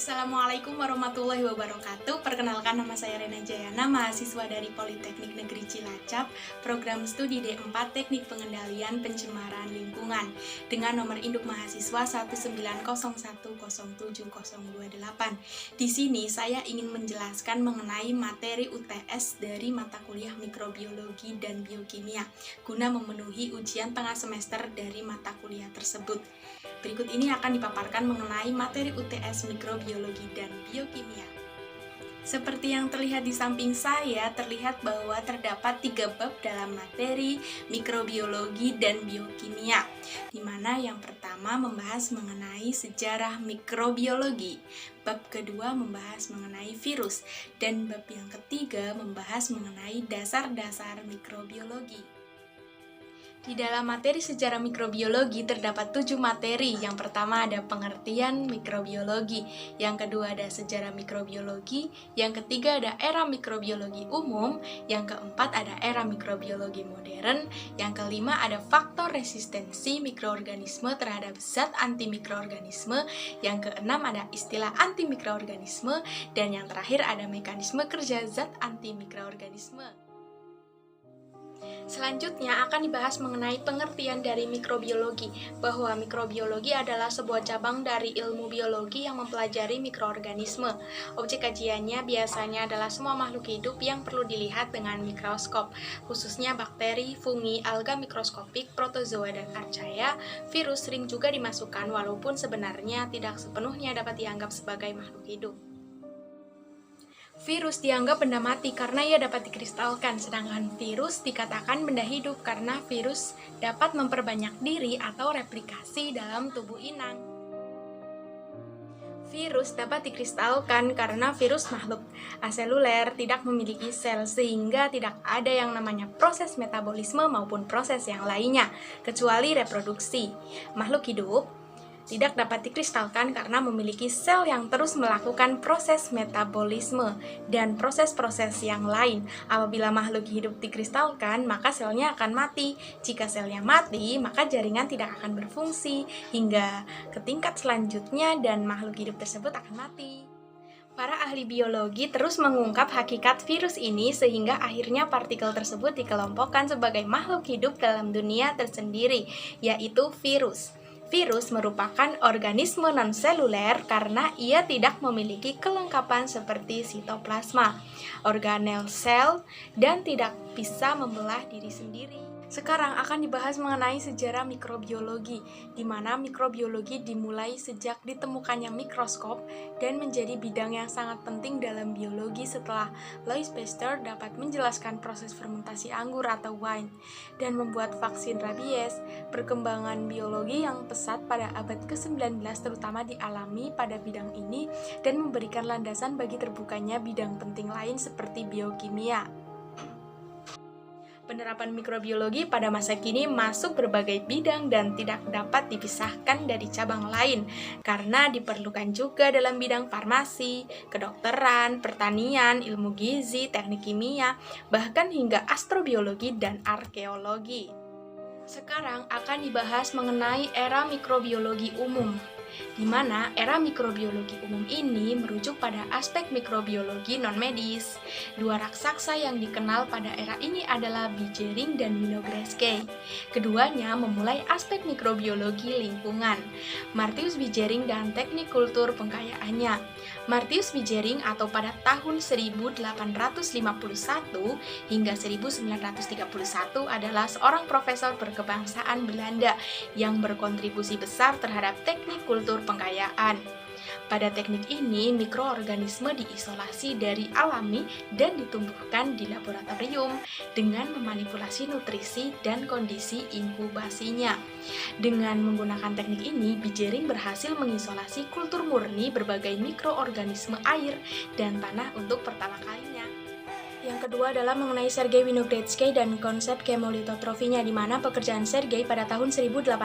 Assalamualaikum warahmatullahi wabarakatuh. Perkenalkan, nama saya Rena Jayana, mahasiswa dari Politeknik Negeri Cilacap, program studi D4 Teknik Pengendalian Pencemaran Lingkungan, dengan nomor induk mahasiswa 190107028. Di sini saya ingin menjelaskan mengenai materi UTS dari mata kuliah mikrobiologi dan biokimia, guna memenuhi ujian tengah semester dari mata kuliah tersebut. Berikut ini akan dipaparkan mengenai materi UTS mikrobiologi dan biokimia. Seperti yang terlihat di samping saya, terlihat bahwa terdapat 3 bab dalam materi mikrobiologi dan biokimia, di mana yang pertama membahas mengenai sejarah mikrobiologi, bab kedua membahas mengenai virus, dan bab yang ketiga membahas mengenai dasar-dasar mikrobiologi. Di dalam materi sejarah mikrobiologi terdapat 7 materi. Yang pertama ada pengertian mikrobiologi, yang kedua ada sejarah mikrobiologi, yang ketiga ada era mikrobiologi umum, yang keempat ada era mikrobiologi modern, yang kelima ada faktor resistensi mikroorganisme terhadap zat antimikroorganisme, yang keenam ada istilah antimikroorganisme, dan yang terakhir ada mekanisme kerja zat antimikroorganisme. Selanjutnya akan dibahas mengenai pengertian dari mikrobiologi, bahwa mikrobiologi adalah sebuah cabang dari ilmu biologi yang mempelajari mikroorganisme. Objek kajiannya biasanya adalah semua makhluk hidup yang perlu dilihat dengan mikroskop, khususnya bakteri, fungi, alga mikroskopik, protozoa, dan archaea. Virus sering juga dimasukkan walaupun sebenarnya tidak sepenuhnya dapat dianggap sebagai makhluk hidup. Virus dianggap benda mati karena ia dapat dikristalkan, sedangkan virus dikatakan benda hidup karena virus dapat memperbanyak diri atau replikasi dalam tubuh inang. Virus dapat dikristalkan karena virus makhluk aseluler tidak memiliki sel, sehingga tidak ada yang namanya proses metabolisme maupun proses yang lainnya, kecuali reproduksi. Makhluk hidup tidak dapat dikristalkan karena memiliki sel yang terus melakukan proses metabolisme dan proses-proses yang lain. Apabila makhluk hidup dikristalkan, maka selnya akan mati. Jika selnya mati, maka jaringan tidak akan berfungsi hingga ke tingkat selanjutnya dan makhluk hidup tersebut akan mati. Para ahli biologi terus mengungkap hakikat virus ini sehingga akhirnya partikel tersebut dikelompokkan sebagai makhluk hidup dalam dunia tersendiri, yaitu virus. Virus merupakan organisme non-seluler karena ia tidak memiliki kelengkapan seperti sitoplasma, organel sel, dan tidak bisa membelah diri sendiri. Sekarang akan dibahas mengenai sejarah mikrobiologi, di mana mikrobiologi dimulai sejak ditemukannya mikroskop dan menjadi bidang yang sangat penting dalam biologi setelah Louis Pasteur dapat menjelaskan proses fermentasi anggur atau wine dan membuat vaksin rabies. Perkembangan biologi yang pesat pada abad ke-19 terutama dialami pada bidang ini dan memberikan landasan bagi terbukanya bidang penting lain seperti biokimia. Penerapan mikrobiologi pada masa kini masuk berbagai bidang dan tidak dapat dipisahkan dari cabang lain karena diperlukan juga dalam bidang farmasi, kedokteran, pertanian, ilmu gizi, teknik kimia, bahkan hingga astrobiologi dan arkeologi. Sekarang akan dibahas mengenai era mikrobiologi umum, di mana era mikrobiologi umum ini merujuk pada aspek mikrobiologi non-medis. Dua raksasa yang dikenal pada era ini adalah Vigering dan Winogradsky. Keduanya memulai aspek mikrobiologi lingkungan. Martius Vigering dan teknik kultur pengkayaannya. Martius Vigering atau pada tahun 1851 hingga 1931 adalah seorang profesor berkebangsaan Belanda yang berkontribusi besar terhadap teknik kultur pengkayaan. Pada teknik ini, mikroorganisme diisolasi dari alami dan ditumbuhkan di laboratorium dengan memanipulasi nutrisi dan kondisi inkubasinya. Dengan menggunakan teknik ini, Vigering berhasil mengisolasi kultur murni berbagai mikroorganisme air dan tanah untuk pertama kalinya. Yang kedua adalah mengenai Sergei Winogradsky dan konsep kemolitotrofinya, di mana pekerjaan Sergei pada tahun 1856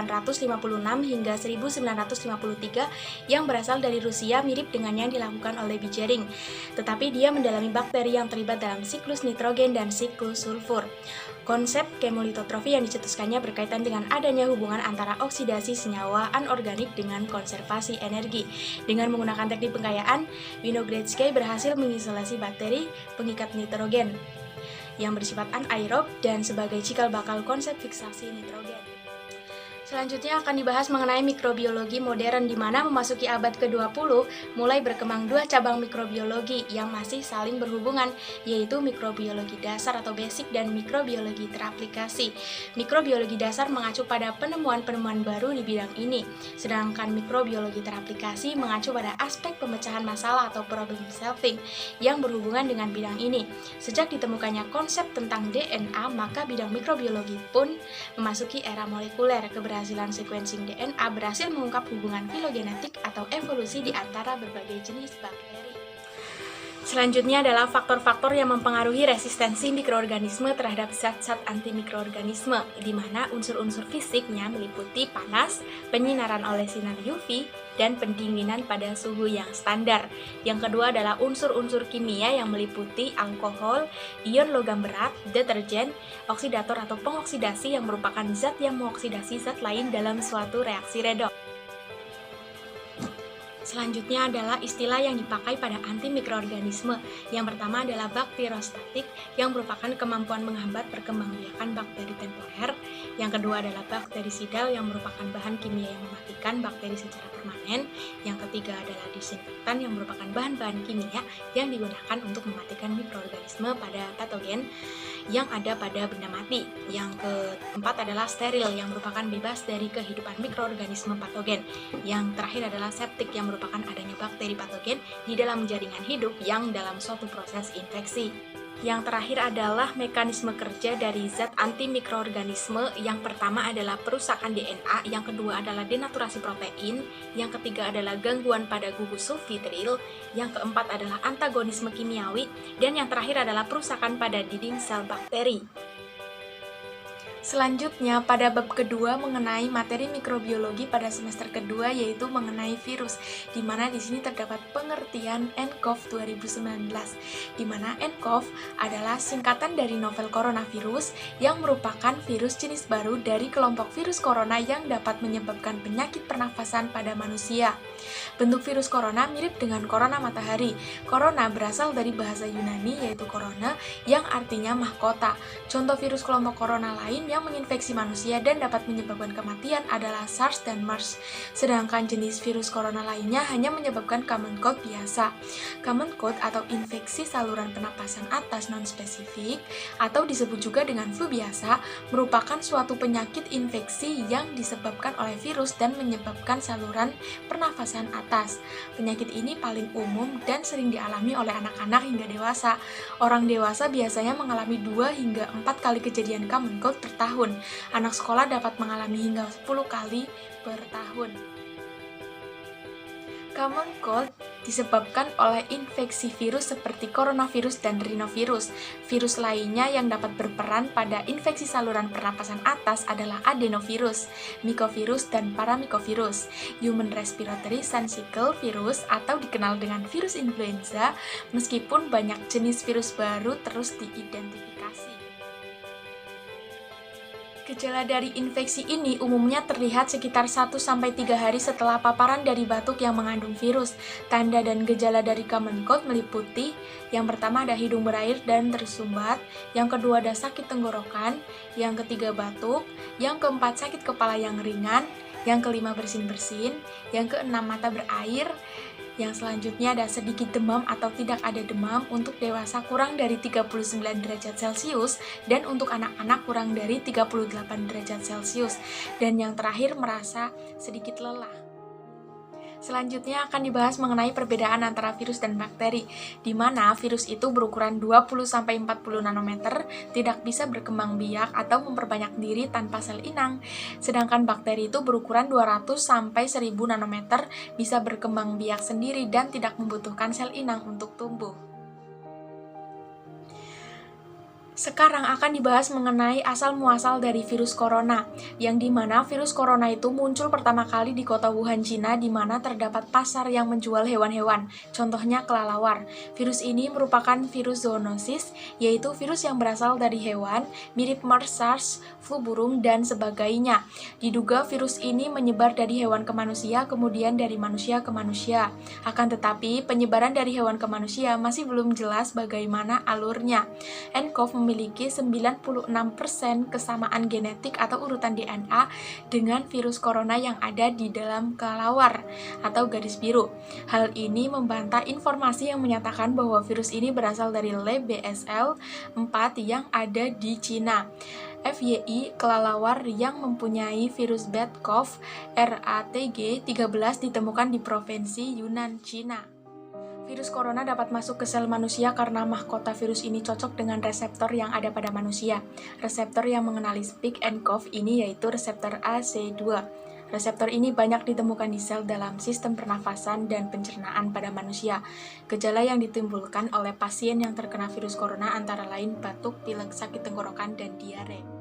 hingga 1953 yang berasal dari Rusia mirip dengan yang dilakukan oleh Vigering, tetapi dia mendalami bakteri yang terlibat dalam siklus nitrogen dan siklus sulfur. Konsep kemolitotrofi yang dicetuskannya berkaitan dengan adanya hubungan antara oksidasi senyawa anorganik dengan konservasi energi. Dengan menggunakan teknik pengkayaan, Winogradsky berhasil mengisolasi bakteri pengikat nitrogen yang bersifat anaerob dan sebagai cikal bakal konsep fiksasi nitrogen. Selanjutnya akan dibahas mengenai mikrobiologi modern di mana memasuki abad ke-20 mulai berkembang dua cabang mikrobiologi yang masih saling berhubungan, yaitu mikrobiologi dasar atau basic dan mikrobiologi teraplikasi. Mikrobiologi dasar mengacu pada penemuan-penemuan baru di bidang ini, sedangkan mikrobiologi teraplikasi mengacu pada aspek pemecahan masalah atau problem solving yang berhubungan dengan bidang ini. Sejak ditemukannya konsep tentang DNA, maka bidang mikrobiologi pun memasuki era molekuler. Keberhasilan sequencing DNA berhasil mengungkap hubungan filogenetik atau evolusi di antara berbagai jenis bakteri. Selanjutnya adalah faktor-faktor yang mempengaruhi resistensi mikroorganisme terhadap zat-zat antimikroorganisme, di mana unsur-unsur fisiknya meliputi panas, penyinaran oleh sinar UV, dan pendinginan pada suhu yang standar. Yang kedua adalah unsur-unsur kimia yang meliputi alkohol, ion logam berat, deterjen, oksidator atau pengoksidasi yang merupakan zat yang mengoksidasi zat lain dalam suatu reaksi redoks. Selanjutnya adalah istilah yang dipakai pada antimikroorganisme. Yang pertama adalah bakteriostatik, yang merupakan kemampuan menghambat perkembangbiakan bakteri temporer. Yang kedua adalah bakterisidal, yang merupakan bahan kimia yang mematikan bakteri secara permanen. Yang ketiga adalah disinfektan, yang merupakan bahan-bahan kimia yang digunakan untuk mematikan mikroorganisme pada patogen yang ada pada benda mati. Yang keempat adalah steril, yang merupakan bebas dari kehidupan mikroorganisme patogen. Yang terakhir adalah septik, yang merupakan adanya bakteri patogen di dalam jaringan hidup yang dalam suatu proses infeksi. Yang terakhir adalah mekanisme kerja dari zat antimikroorganisme. Yang pertama adalah perusakan DNA, yang kedua adalah denaturasi protein, yang ketiga adalah gangguan pada gugus sulfitril, yang keempat adalah antagonisme kimiawi, dan yang terakhir adalah perusakan pada dinding sel bakteri. Selanjutnya, pada bab kedua mengenai materi mikrobiologi pada semester kedua, yaitu mengenai virus, di mana di sini terdapat pengertian nCoV 2019, di mana nCoV adalah singkatan dari novel coronavirus yang merupakan virus jenis baru dari kelompok virus corona yang dapat menyebabkan penyakit pernafasan pada manusia. Bentuk virus corona mirip dengan corona matahari. Corona berasal dari bahasa Yunani yaitu corona yang artinya mahkota. Contoh virus kelompok corona lain yang menginfeksi manusia dan dapat menyebabkan kematian adalah SARS dan MERS. Sedangkan jenis virus corona lainnya hanya menyebabkan common cold biasa. Common cold atau infeksi saluran pernapasan atas non-spesifik atau disebut juga dengan flu biasa merupakan suatu penyakit infeksi yang disebabkan oleh virus dan menyebabkan saluran pernafasan atas. Penyakit ini paling umum dan sering dialami oleh anak-anak hingga dewasa. Orang dewasa biasanya mengalami 2 hingga 4 kali kejadian common cold per tahun. Anak sekolah dapat mengalami hingga 10 kali per tahun. Common cold disebabkan oleh infeksi virus seperti coronavirus dan rhinovirus. Virus lainnya yang dapat berperan pada infeksi saluran pernapasan atas adalah adenovirus, mycovirus, dan paramycovirus. Human respiratory syncytial virus atau dikenal dengan virus influenza, meskipun banyak jenis virus baru terus diidentifikasi. Gejala dari infeksi ini umumnya terlihat sekitar 1-3 hari setelah paparan dari batuk yang mengandung virus. Tanda dan gejala dari common cold meliputi: yang pertama ada hidung berair dan tersumbat, yang kedua ada sakit tenggorokan, yang ketiga batuk, yang keempat sakit kepala yang ringan, yang kelima bersin-bersin, yang keenam mata berair, yang selanjutnya ada sedikit demam atau tidak ada demam untuk dewasa kurang dari 39 derajat Celcius dan untuk anak-anak kurang dari 38 derajat Celcius, dan yang terakhir merasa sedikit lelah. Selanjutnya akan dibahas mengenai perbedaan antara virus dan bakteri, di mana virus itu berukuran 20-40 nanometer, tidak bisa berkembang biak atau memperbanyak diri tanpa sel inang. Sedangkan bakteri itu berukuran 200-1000 nanometer, bisa berkembang biak sendiri dan tidak membutuhkan sel inang untuk tumbuh. Sekarang akan dibahas mengenai asal-muasal dari virus corona, yang dimana virus corona itu muncul pertama kali di kota Wuhan, Cina, di mana terdapat pasar yang menjual hewan-hewan, contohnya kelelawar. Virus ini merupakan virus zoonosis, yaitu virus yang berasal dari hewan, mirip MERS, SARS, flu burung, dan sebagainya. Diduga virus ini menyebar dari hewan ke manusia, kemudian dari manusia ke manusia. Akan tetapi, penyebaran dari hewan ke manusia masih belum jelas bagaimana alurnya. nCoV memiliki 96% kesamaan genetik atau urutan DNA dengan virus corona yang ada di dalam kelelawar atau gadis biru. Hal ini membantah informasi yang menyatakan bahwa virus ini berasal dari lab BSL-4 yang ada di Cina. FYI, kelelawar yang mempunyai virus bad cough RATG13 ditemukan di provinsi Yunnan, Cina. Virus corona dapat masuk ke sel manusia karena mahkota virus ini cocok dengan reseptor yang ada pada manusia. Reseptor yang mengenali speak and cough ini yaitu reseptor AC2. Reseptor ini banyak ditemukan di sel dalam sistem pernafasan dan pencernaan pada manusia. Gejala yang ditimbulkan oleh pasien yang terkena virus corona antara lain batuk, pilek, sakit tenggorokan, dan diare.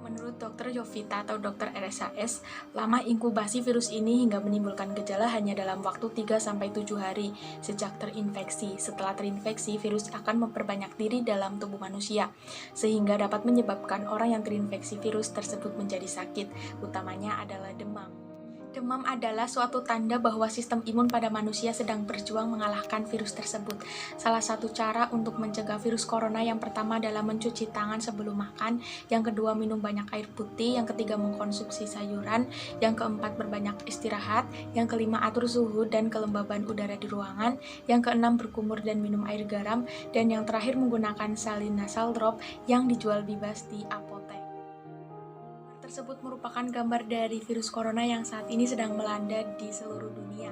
Menurut Dr. Jovita atau Dr. RSAS, lama inkubasi virus ini hingga menimbulkan gejala hanya dalam waktu 3-7 hari sejak terinfeksi. Setelah terinfeksi, virus akan memperbanyak diri dalam tubuh manusia, sehingga dapat menyebabkan orang yang terinfeksi virus tersebut menjadi sakit, utamanya adalah demam. Demam adalah suatu tanda bahwa sistem imun pada manusia sedang berjuang mengalahkan virus tersebut. Salah satu cara untuk mencegah virus corona yang pertama adalah mencuci tangan sebelum makan, yang kedua minum banyak air putih, yang ketiga mengkonsumsi sayuran, yang keempat berbanyak istirahat, yang kelima atur suhu dan kelembaban udara di ruangan, yang keenam berkumur dan minum air garam, dan yang terakhir menggunakan salin nasal drop yang dijual bebas di apotek. Tersebut merupakan gambar dari virus corona yang saat ini sedang melanda di seluruh dunia.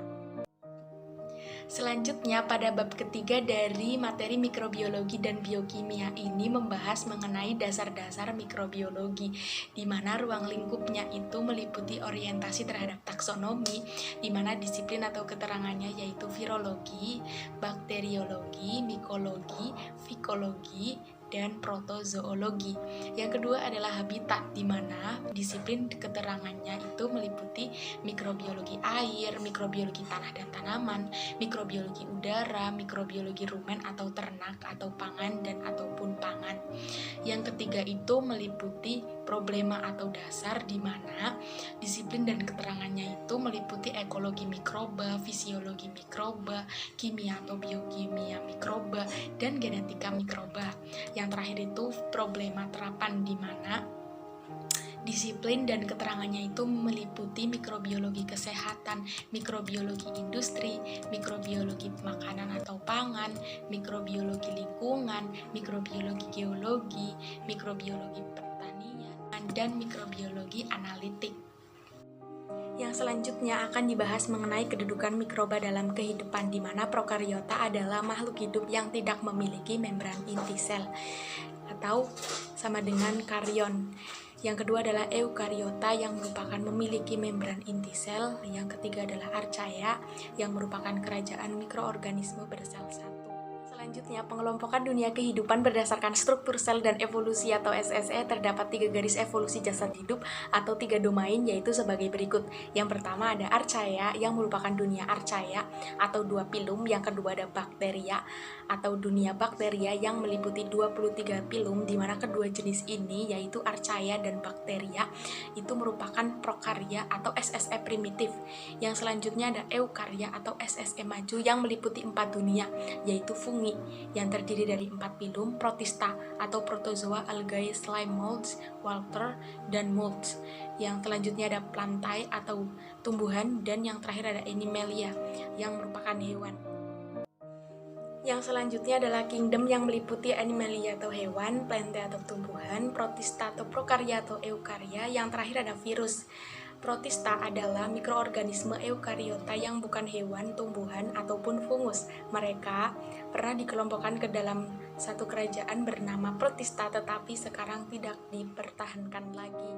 Selanjutnya, pada bab ketiga dari materi mikrobiologi dan biokimia ini membahas mengenai dasar-dasar mikrobiologi, di mana ruang lingkupnya itu meliputi orientasi terhadap taksonomi, di mana disiplin atau keterangannya yaitu virologi, bakteriologi, mikologi, fikologi, dan protozoologi. Yang kedua adalah habitat, di mana disiplin keterangannya itu meliputi mikrobiologi air, mikrobiologi tanah dan tanaman, mikrobiologi udara, mikrobiologi rumen atau ternak atau pangan dan ataupun pangan. Yang ketiga itu meliputi problema atau dasar, di mana disiplin dan keterangannya itu meliputi ekologi mikroba, fisiologi mikroba, kimia atau biokimia mikroba, dan genetika mikroba. Yang terakhir itu problema terapan, di mana disiplin dan keterangannya itu meliputi mikrobiologi kesehatan, mikrobiologi industri, mikrobiologi makanan atau pangan, mikrobiologi lingkungan, mikrobiologi geologi, mikrobiologi pertanian, dan mikrobiologi analitik. Yang selanjutnya akan dibahas mengenai kedudukan mikroba dalam kehidupan, di mana prokariota adalah makhluk hidup yang tidak memiliki membran inti sel atau sama dengan karyon. Yang kedua adalah eukariota yang merupakan memiliki membran inti sel. Yang ketiga adalah archaea yang merupakan kerajaan mikroorganisme bersel satu. Selanjutnya, pengelompokan dunia kehidupan berdasarkan struktur sel dan evolusi atau SSE. Terdapat 3 garis evolusi jasad hidup atau 3 domain, yaitu sebagai berikut. Yang pertama ada archaea yang merupakan dunia archaea atau 2 pilum. Yang kedua ada bakteria atau dunia bakteria yang meliputi 23 pilum, di mana kedua jenis ini yaitu archaea dan bakteria itu merupakan prokarya atau SSE primitif. Yang selanjutnya ada eukarya atau SSE maju yang meliputi 4 dunia, yaitu fungi yang terdiri dari 4 pilum, protista atau protozoa, algae, slime molds, water, dan molds. Yang selanjutnya ada plantae atau tumbuhan, dan yang terakhir ada animalia yang merupakan hewan. Yang selanjutnya adalah kingdom yang meliputi animalia atau hewan, plantae atau tumbuhan, protista atau prokarya atau eukarya, yang terakhir ada virus. Protista adalah mikroorganisme eukariota yang bukan hewan, tumbuhan, ataupun fungus. Mereka pernah dikelompokkan ke dalam satu kerajaan bernama protista, tetapi sekarang tidak dipertahankan lagi.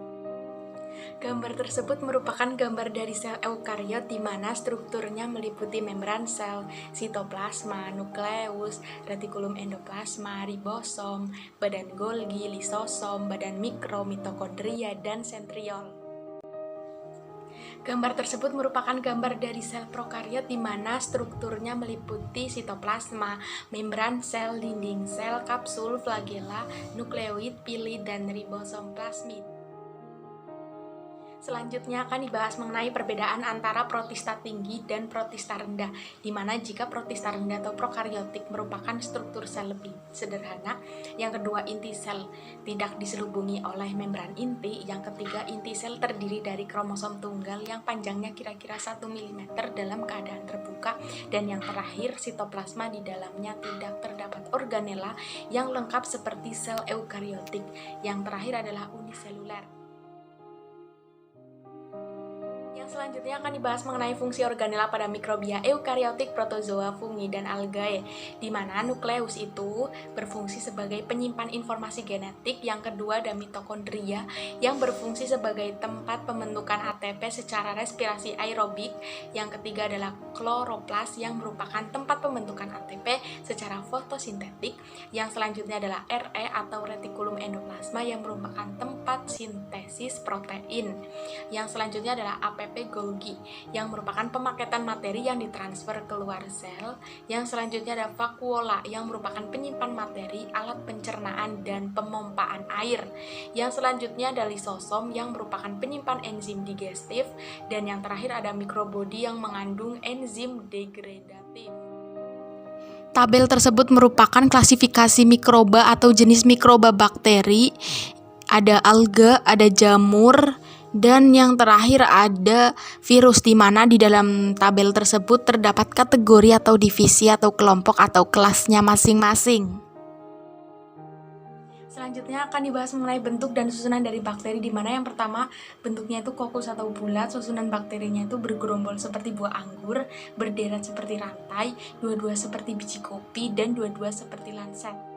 Gambar tersebut merupakan gambar dari sel eukariot di mana strukturnya meliputi membran sel, sitoplasma, nukleus, retikulum endoplasma, ribosom, badan Golgi, lisosom, badan mikro, mitokondria, dan sentriol. Gambar tersebut merupakan gambar dari sel prokariot di mana strukturnya meliputi sitoplasma, membran sel, dinding sel, kapsul, flagela, nukleoid, pili, dan ribosom plasmid. Selanjutnya akan dibahas mengenai perbedaan antara protista tinggi dan protista rendah, di mana jika protista rendah atau prokariotik merupakan struktur sel lebih sederhana, yang kedua inti sel tidak diselubungi oleh membran inti, yang ketiga inti sel terdiri dari kromosom tunggal yang panjangnya kira-kira 1 mm dalam keadaan terbuka, dan yang terakhir sitoplasma di dalamnya tidak terdapat organela yang lengkap seperti sel eukariotik. Yang terakhir adalah uniseluler. Yang selanjutnya akan dibahas mengenai fungsi organela pada mikrobia eukariotik, protozoa, fungi, dan algae, di mana nukleus itu berfungsi sebagai penyimpan informasi genetik, yang kedua ada mitokondria yang berfungsi sebagai tempat pembentukan ATP secara respirasi aerobik, yang ketiga adalah kloroplas yang merupakan tempat pembentukan ATP secara fotosintetik, yang selanjutnya adalah RE atau retikulum endoplasma yang merupakan tempat sintesis protein, yang selanjutnya adalah APP Golgi yang merupakan pemaketan materi yang ditransfer keluar sel. Yang selanjutnya ada vakuola yang merupakan penyimpan materi, alat pencernaan dan pemompaan air. Yang selanjutnya ada lisosom yang merupakan penyimpan enzim digestif, dan yang terakhir ada mikrobodi yang mengandung enzim degradatif. Tabel tersebut merupakan klasifikasi mikroba atau jenis mikroba bakteri. Ada alga, ada jamur, dan yang terakhir ada virus, di mana di dalam tabel tersebut terdapat kategori atau divisi atau kelompok atau kelasnya masing-masing. Selanjutnya akan dibahas mengenai bentuk dan susunan dari bakteri, di mana yang pertama bentuknya itu kokus atau bulat, susunan bakterinya itu bergerombol seperti buah anggur, berderet seperti rantai, dua-dua seperti biji kopi, dan dua-dua seperti lancet.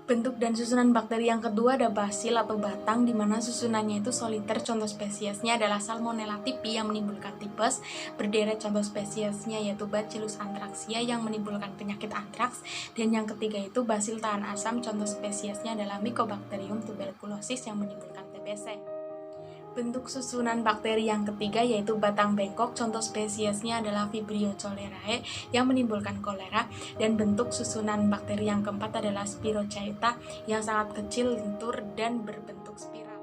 Bentuk dan susunan bakteri yang kedua ada basil atau batang, di mana susunannya itu soliter, contoh spesiesnya adalah Salmonella typhi yang menimbulkan tipes, berderet contoh spesiesnya yaitu Bacillus anthraxia yang menimbulkan penyakit antraks, dan yang ketiga itu basil tahan asam, contoh spesiesnya adalah Mycobacterium tuberculosis yang menimbulkan TBC. Bentuk susunan bakteri yang ketiga yaitu batang bengkok, contoh spesiesnya adalah Vibrio cholerae yang menimbulkan kolera, dan bentuk susunan bakteri yang keempat adalah Spirochaeta yang sangat kecil, lentur, dan berbentuk spiral.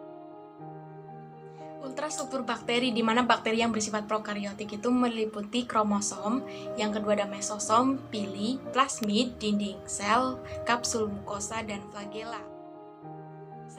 Ultrastruktur bakteri, di mana bakteri yang bersifat prokariotik itu meliputi kromosom, yang kedua ada mesosom, pili, plasmid, dinding sel, kapsul mukosa, dan flagela.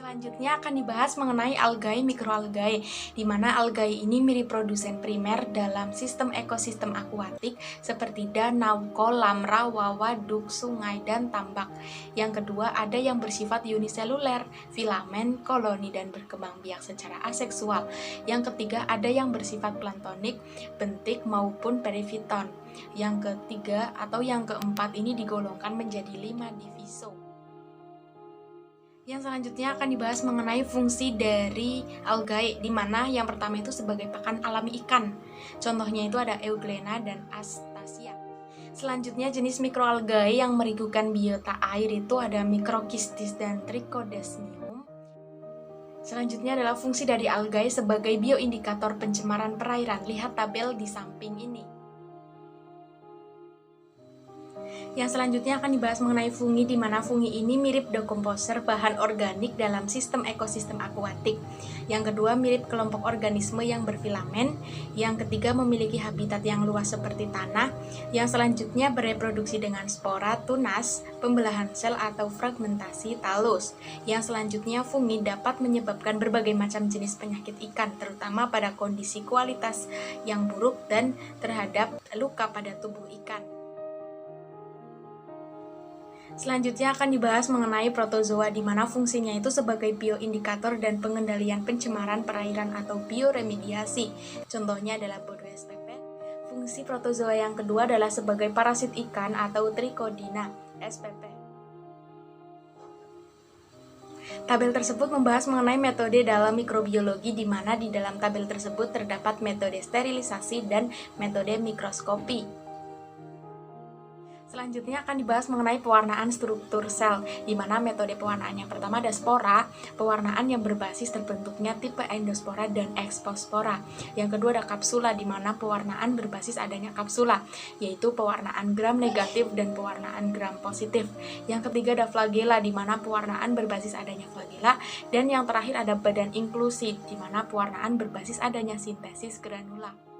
Selanjutnya akan dibahas mengenai algae mikroalgae, di mana algae ini mirip produsen primer dalam sistem ekosistem akuatik seperti danau, kolam, rawa, waduk, sungai, dan tambak. Yang kedua ada yang bersifat uniseluler, filamen, koloni, dan berkembang biak secara aseksual. Yang ketiga ada yang bersifat plantonik, bentik, maupun perifiton. Yang ketiga atau yang keempat ini digolongkan menjadi 5 diviso. Yang selanjutnya akan dibahas mengenai fungsi dari algae, di mana yang pertama itu sebagai pakan alami ikan. Contohnya itu ada Euglena dan Astasia. Selanjutnya jenis mikroalgae yang merigukan biota air itu ada Microkystis dan Trichodesmium. Selanjutnya adalah fungsi dari algae sebagai bioindikator pencemaran perairan. Lihat tabel di samping ini. Yang selanjutnya akan dibahas mengenai fungi, di mana fungi ini mirip dekomposer bahan organik dalam sistem ekosistem akuatik. Yang kedua mirip kelompok organisme yang berfilamen. Yang ketiga memiliki habitat yang luas seperti tanah. Yang selanjutnya bereproduksi dengan spora, tunas, pembelahan sel atau fragmentasi talus. Yang selanjutnya fungi dapat menyebabkan berbagai macam jenis penyakit ikan, terutama pada kondisi kualitas yang buruk dan terhadap luka pada tubuh ikan. Selanjutnya akan dibahas mengenai protozoa, di mana fungsinya itu sebagai bioindikator dan pengendalian pencemaran perairan atau bioremediasi. Contohnya adalah Bodo spp. Fungsi protozoa yang kedua adalah sebagai parasit ikan atau Trichodina spp. Tabel tersebut membahas mengenai metode dalam mikrobiologi di mana di dalam tabel tersebut terdapat metode sterilisasi dan metode mikroskopi. Selanjutnya akan dibahas mengenai pewarnaan struktur sel, di mana metode pewarnaan yang pertama ada spora, pewarnaan yang berbasis terbentuknya tipe endospora dan exospora. Yang kedua ada kapsula, di mana pewarnaan berbasis adanya kapsula, yaitu pewarnaan gram negatif dan pewarnaan gram positif. Yang ketiga ada flagela, di mana pewarnaan berbasis adanya flagela, dan yang terakhir ada badan inklusi, di mana pewarnaan berbasis adanya sintesis granula.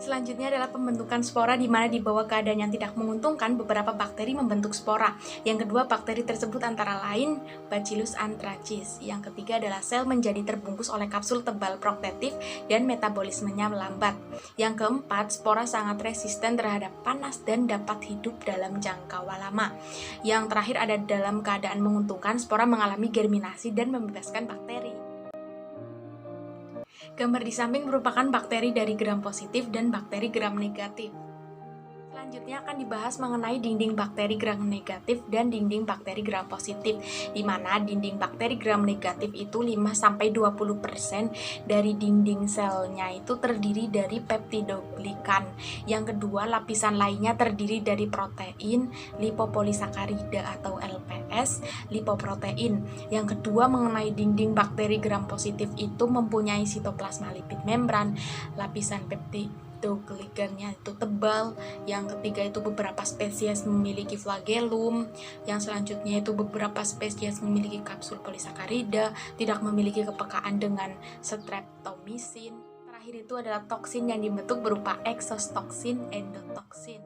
Selanjutnya adalah pembentukan spora, di mana di bawah keadaan yang tidak menguntungkan beberapa bakteri membentuk spora. Yang kedua, bakteri tersebut antara lain Bacillus anthracis. Yang ketiga adalah sel menjadi terbungkus oleh kapsul tebal protektif dan metabolismenya melambat. Yang keempat, spora sangat resisten terhadap panas dan dapat hidup dalam jangka lama. Yang terakhir ada dalam keadaan menguntungkan, spora mengalami germinasi dan membebaskan bakteri. Gambar di samping merupakan bakteri dari gram positif dan bakteri gram negatif. Selanjutnya akan dibahas mengenai dinding bakteri gram negatif dan dinding bakteri gram positif, di mana dinding bakteri gram negatif itu 5-20% dari dinding selnya itu terdiri dari peptidoglikan. Yang kedua, lapisan lainnya terdiri dari protein, lipopolisakarida atau LPS, lipoprotein. Yang kedua, mengenai dinding bakteri gram positif itu mempunyai sitoplasma lipid membran, lapisan peptidoglikannya itu tebal. Yang ketiga itu beberapa spesies memiliki flagellum. Yang selanjutnya itu beberapa spesies memiliki kapsul polisakarida, tidak memiliki kepekaan dengan streptomycin. Terakhir itu adalah toksin yang dibentuk berupa exostoksin, endotoksin.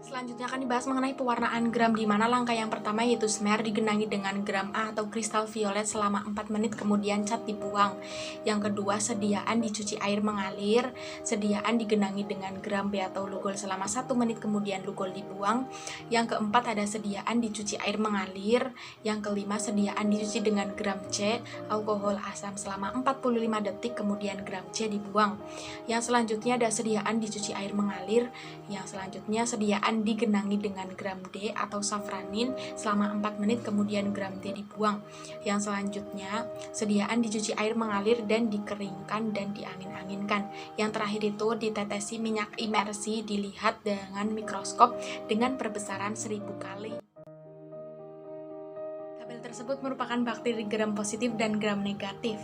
Selanjutnya akan dibahas mengenai pewarnaan gram, di mana langkah yang pertama yaitu smear digenangi dengan gram A atau kristal violet selama 4 menit, kemudian cat dibuang. Yang kedua, sediaan dicuci air mengalir, sediaan digenangi dengan gram B atau lugol selama 1 menit, kemudian lugol dibuang. Yang keempat ada sediaan dicuci air mengalir. Yang kelima, sediaan dicuci dengan gram C, alkohol asam selama 45 detik, kemudian gram C dibuang. Yang selanjutnya ada sediaan dicuci air mengalir. Yang selanjutnya sediaan digenangi dengan gram D atau safranin selama 4 menit, kemudian gram D dibuang. Yang selanjutnya sediaan dicuci air mengalir dan dikeringkan dan diangin-anginkan. Yang terakhir itu ditetesi minyak imersi, dilihat dengan mikroskop dengan perbesaran 1000 kali. Tabel tersebut merupakan bakteri gram positif dan gram negatif.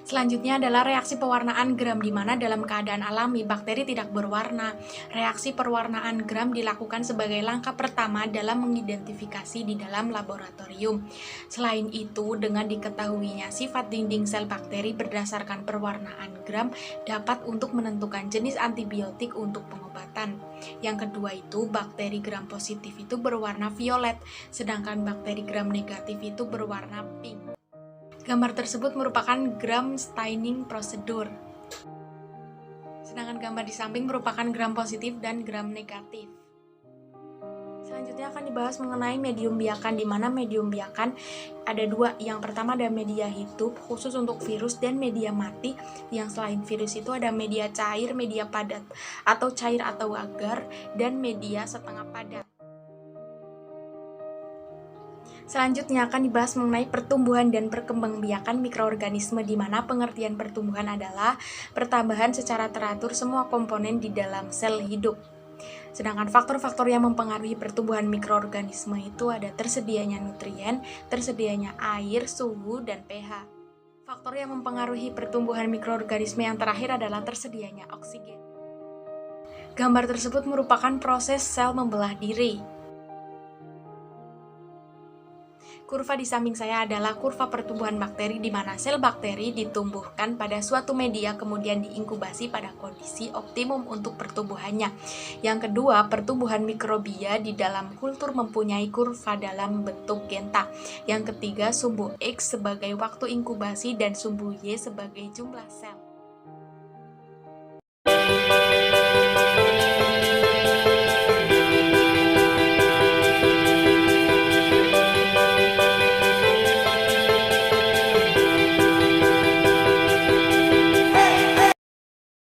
Selanjutnya adalah reaksi pewarnaan gram, di mana dalam keadaan alami bakteri tidak berwarna. Reaksi pewarnaan gram dilakukan sebagai langkah pertama dalam mengidentifikasi di dalam laboratorium. Selain itu, dengan diketahuinya sifat dinding sel bakteri berdasarkan pewarnaan gram dapat untuk menentukan jenis antibiotik untuk pengobatan. Yang kedua itu, bakteri gram positif itu berwarna violet, sedangkan bakteri gram negatif itu berwarna pink. Gambar tersebut merupakan gram staining prosedur. Sedangkan gambar di samping merupakan gram positif dan gram negatif. Selanjutnya akan dibahas mengenai medium biakan, di mana medium biakan ada dua. Yang pertama ada media hidup khusus untuk virus dan media mati. Yang selain virus itu ada media cair, media padat atau cair atau agar, dan media setengah padat. Selanjutnya akan dibahas mengenai pertumbuhan dan perkembangbiakan mikroorganisme, di mana pengertian pertumbuhan adalah pertambahan secara teratur semua komponen di dalam sel hidup. Sedangkan faktor-faktor yang mempengaruhi pertumbuhan mikroorganisme itu ada tersedianya nutrien, tersedianya air, suhu, dan pH. Faktor yang mempengaruhi pertumbuhan mikroorganisme yang terakhir adalah tersedianya oksigen. Gambar tersebut merupakan proses sel membelah diri. Kurva di samping saya adalah kurva pertumbuhan bakteri, di mana sel bakteri ditumbuhkan pada suatu media kemudian diinkubasi pada kondisi optimum untuk pertumbuhannya. Yang kedua, pertumbuhan mikrobia di dalam kultur mempunyai kurva dalam bentuk genta. Yang ketiga, sumbu X sebagai waktu inkubasi dan sumbu Y sebagai jumlah sel.